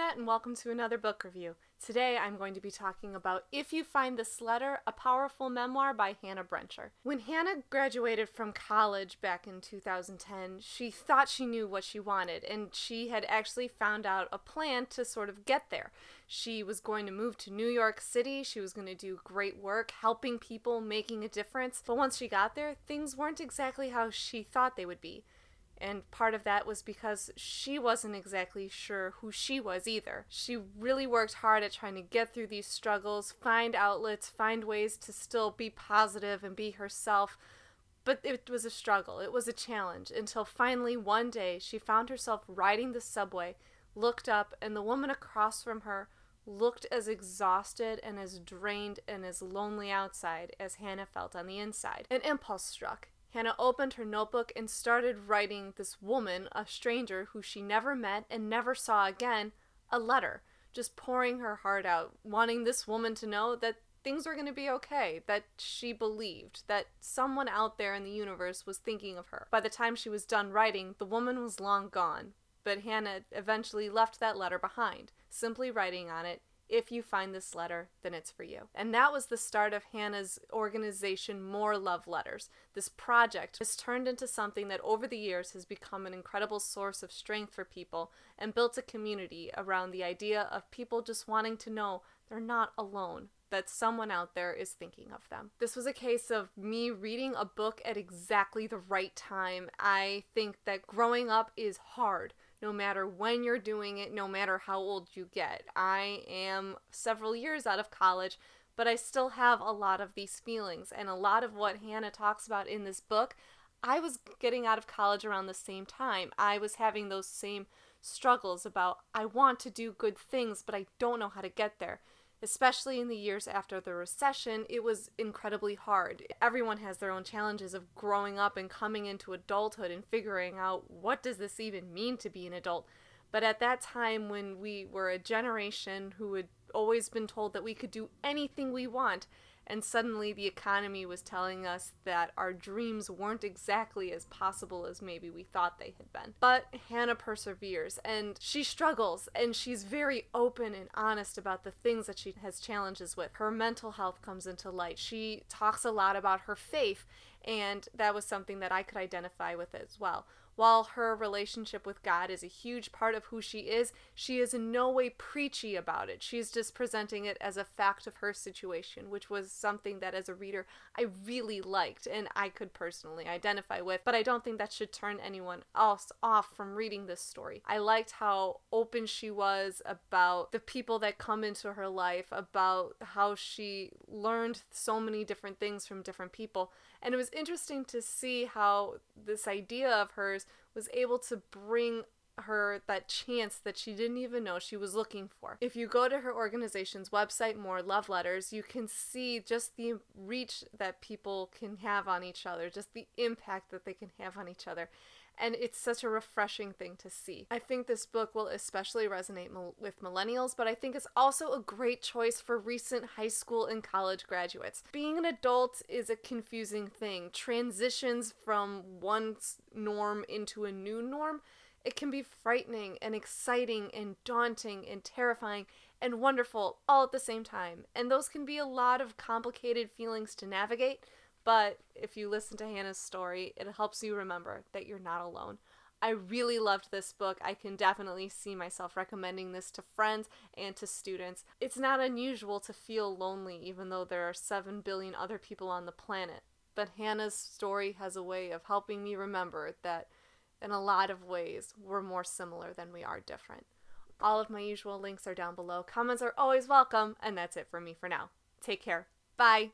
Internet, and welcome to another book review. Today I'm going to be talking about If You Find This Letter, a powerful memoir by Hannah Brencher. When Hannah graduated from college back in 2010, she thought she knew what she wanted, and she had actually found out a plan to sort of get there. She was going to move to New York City, she was going to do great work, helping people, making a difference, but once she got there, things weren't exactly how she thought they would be. And part of that was because she wasn't exactly sure who she was either. She really worked hard at trying to get through these struggles, find outlets, find ways to still be positive and be herself. But it was a struggle. It was a challenge until finally one day she found herself riding the subway, looked up, and the woman across from her looked as exhausted and as drained and as lonely outside as Hannah felt on the inside. An impulse struck. Hannah opened her notebook and started writing this woman, a stranger who she never met and never saw again, a letter, just pouring her heart out, wanting this woman to know that things were going to be okay, that she believed, that someone out there in the universe was thinking of her. By the time she was done writing, the woman was long gone, but Hannah eventually left that letter behind, simply writing on it, "If you find this letter, then it's for you." And that was the start of Hannah's organization, More Love Letters. This project has turned into something that over the years has become an incredible source of strength for people and built a community around the idea of people just wanting to know they're not alone, that someone out there is thinking of them. This was a case of me reading a book at exactly the right time. I think that growing up is hard. No matter when you're doing it, no matter how old you get. I am several years out of college, but I still have a lot of these feelings. And a lot of what Hannah talks about in this book, I was getting out of college around the same time. I was having those same struggles about, I want to do good things, but I don't know how to get there. Especially in the years after the recession, it was incredibly hard. Everyone has their own challenges of growing up and coming into adulthood and figuring out, what does this even mean to be an adult? But at that time, when we were a generation who had always been told that we could do anything we want, and suddenly the economy was telling us that our dreams weren't exactly as possible as maybe we thought they had been. But Hannah perseveres, and she struggles, and she's very open and honest about the things that she has challenges with. Her mental health comes into light. She talks a lot about her faith, and that was something that I could identify with as well. While her relationship with God is a huge part of who she is in no way preachy about it. She's just presenting it as a fact of her situation, which was something that as a reader I really liked and I could personally identify with, but I don't think that should turn anyone else off from reading this story. I liked how open she was about the people that come into her life, about how she learned so many different things from different people, and it was interesting to see how this idea of hers was able to bring her that chance that she didn't even know she was looking for. If you go to her organization's website, More Love Letters, you can see just the reach that people can have on each other, just the impact that they can have on each other. And it's such a refreshing thing to see. I think this book will especially resonate with millennials, but I think it's also a great choice for recent high school and college graduates. Being an adult is a confusing thing. Transitions from one norm into a new norm, it can be frightening and exciting and daunting and terrifying and wonderful all at the same time. And those can be a lot of complicated feelings to navigate. But if you listen to Hannah's story, it helps you remember that you're not alone. I really loved this book. I can definitely see myself recommending this to friends and to students. It's not unusual to feel lonely, even though there are 7 billion other people on the planet. But Hannah's story has a way of helping me remember that in a lot of ways, we're more similar than we are different. All of my usual links are down below. Comments are always welcome, and that's it for me for now. Take care. Bye.